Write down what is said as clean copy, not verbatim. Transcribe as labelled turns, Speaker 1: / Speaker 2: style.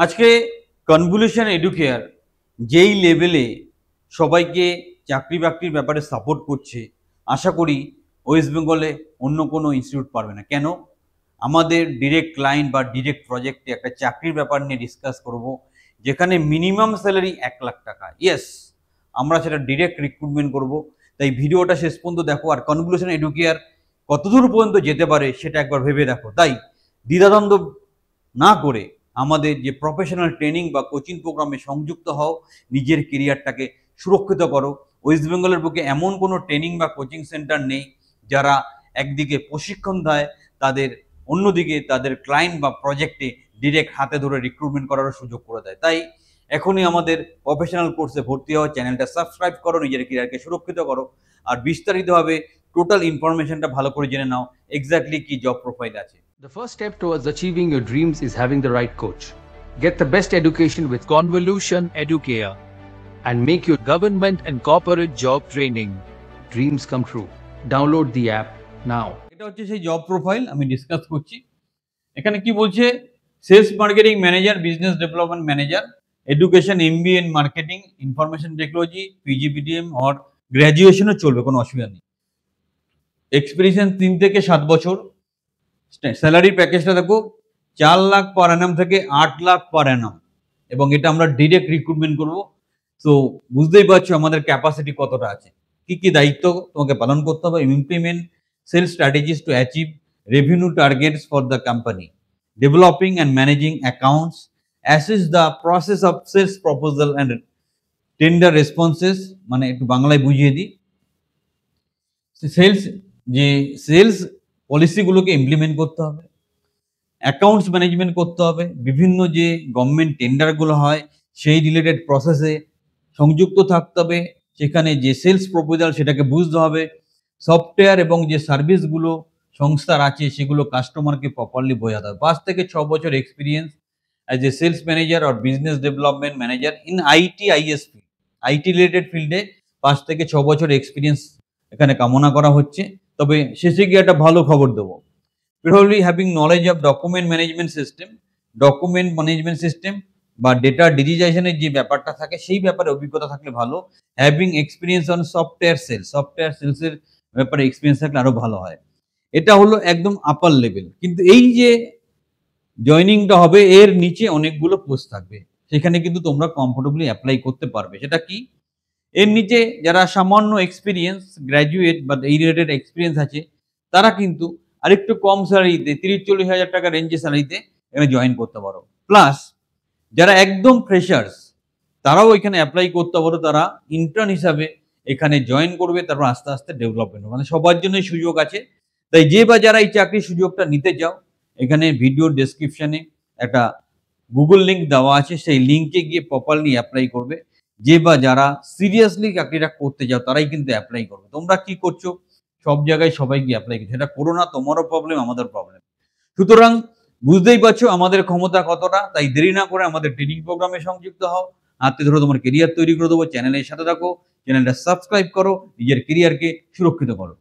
Speaker 1: আজকে convolution educare যেই লেভেলে সবাইকে চাকরি বাকরির ব্যাপারে সাপোর্ট করছে, আশা করি ওয়েস্ট বেঙ্গলে অন্য কোনো ইনস্টিটিউট পারবে না। কেন? আমাদের ডিরেক্ট ক্লায়েন্ট বা ডিরেক্ট প্রজেক্টে একটা চাকরির ব্যাপার নিয়ে ডিসকাস করব, যেখানে মিনিমাম স্যালারি 1,00,000 টাকা। ইয়েস, আমরা সেটা ডিরেক্ট রিক্রুটমেন্ট করব। তাই ভিডিওটা শেষ পর্যন্ত দেখো, আর কনভলিউশন এডুকেয়ার কতদূর পর্যন্ত যেতে পারে সেটা একবার ভেবে দেখো। তাই দ্বিধাদ্বন্দ্ব না করে আমাদের যে প্রফেশনাল ট্রেনিং বা কোচিং প্রোগ্রামে সংযুক্ত হও, নিজের কেরিয়ারটাকে সুরক্ষিত করো। ওয়েস্ট বেঙ্গলের বুকে এমন কোনো ট্রেনিং বা কোচিং সেন্টার নেই যারা একদিকে প্রশিক্ষণ দেয়, তাদের অন্যদিকে তাদের ক্লায়েন্ট বা প্রজেক্টে ডিরেক্ট হাতে ধরে রিক্রুটমেন্ট করারও সুযোগ করে দেয়। তাই এখনই আমাদের প্রফেশনাল কোর্সে ভর্তি হও, চ্যানেলটা সাবস্ক্রাইব করো, নিজের কেরিয়ারকে সুরক্ষিত করো, আর বিস্তারিতভাবে টোটাল ইনফরমেশনটা ভালো করে জেনে নাও এক্স্যাক্টলি কি জব প্রোফাইল আছে।
Speaker 2: The first step towards achieving your dreams is having the right coach. Get the best education with Convolution Educare and make your government and corporate job training dreams come true. Download the app now.
Speaker 1: এটা হচ্ছে সেই job profile আমি discuss করছি। এখানে কি বলছে? Sales marketing manager, business development manager, education MBA in marketing, information technology, PGDBM or গ্র্যাজুয়েশনও চলবে, কোনো অসুবিধা নেই। এক্সপিরিয়েন্স 3 থেকে 7 বছর। স্যালারি প্যাকেজটা দেখো 4 লাখ পার অ্যানাম থেকে 8 লাখ পার অ্যানাম, এবং এটা আমরা ডিরেক্ট রিক্রুটমেন্ট করব। তো বুঝতেই পারছো আমাদের ক্যাপাসিটি কতটা আছে। কি কি দায়িত্ব তোমাকে পালন করতে হবে? Implement sales strategies to achieve revenue targets for the company, developing and managing accounts, assist the process of sales proposal and tender responses. মানে একটু বাংলায় বুঝিয়ে দিই, সেলস পলিসিগুলোকে ইমপ্লিমেন্ট করতে হবে, অ্যাকাউন্টস ম্যানেজমেন্ট করতে হবে, বিভিন্ন যে গভর্নমেন্ট টেন্ডারগুলো হয় সেই রিলেটেড প্রসেসে সংযুক্ত থাকতে হবে, সেখানে যে সেলস প্রপোজাল সেটাকে বুঝতে হবে, সফটওয়্যার এবং যে সার্ভিসগুলো সংস্থার আছে সেগুলো কাস্টমারকে প্রপারলি বোঝাতে হবে। 5 থেকে 6 বছর experience as a sales manager or business development manager in ISP, IT related ফিল্ডে 5 থেকে 6 বছর এক্সপিরিয়েন্স এখানে কামনা করা হচ্ছে। তবে শেষে গিয়ে একটা ভালো খবর দেবো, probably having knowledge of document management system বা ডেটা ডিজিটাইজেশনের যে ব্যাপারটা থাকে সেই ব্যাপারে অভিজ্ঞতা থাকলে ভালো। হ্যাভিং এক্সপিরিয়েন্স অন সফটওয়্যার সেলসের ব্যাপারে এক্সপিরিয়েন্স থাকলে আরো ভালো হয়। এটা হলো একদম আপার লেভেল, কিন্তু এই যে জয়নিংটা হবে এর নিচে অনেকগুলো পোস্ট থাকবে, সেখানে কিন্তু তোমরা কমফোর্টেবলি অ্যাপ্লাই করতে পারবে। সেটা কি? এর নিচে যারা সামান্য এক্সপিরিয়েন্স, গ্র্যাজুয়েট বা এই রিলেটেড এক্সপিরিয়েন্স আছে, তারা কিন্তু আরেকটু কম স্যালারিতে 30-40 হাজার টাকা রেঞ্জে স্যালারিতে এখানে জয়েন করতে পারো। প্লাস যারা একদম ফ্রেশার্স তারাও এখানে অ্যাপ্লাই করতে পারো, তারা ইন্টার্ন হিসাবে এখানে জয়েন করবে, তারপর আস্তে আস্তে ডেভেলপমেন্ট হবে। মানে সবার জন্যই সুযোগ আছে। তাই যে বা যারা এই চাকরির সুযোগটা নিতে চাও, এখানে ভিডিও ডেসক্রিপশনে একটা গুগল লিঙ্ক দেওয়া আছে, সেই লিঙ্কে গিয়ে প্রপারলি অ্যাপ্লাই করবে। যে বা যারা সিরিয়াসলি চাকরিটা করতে চাও তারাই কিন্তু অ্যাপ্লাই করবে। তোমরা কি করছো? সব জায়গায় সবাই গিয়ে অ্যাপ্লাই করছে, এটা করো না, তোমারও প্রবলেম আমাদের প্রবলেম। সুতরাং বুঝতেই পারছো আমাদের ক্ষমতা কতটা। তাই দেরি না করে আমাদের ট্রেনিং প্রোগ্রামে সংযুক্ত হও, হাতে ধরে তোমার কেরিয়ার তৈরি করে দেবো। চ্যানেলের সাথে থাকো, চ্যানেলটা সাবস্ক্রাইব করো, নিজের কেরিয়ারকে সুরক্ষিত করো।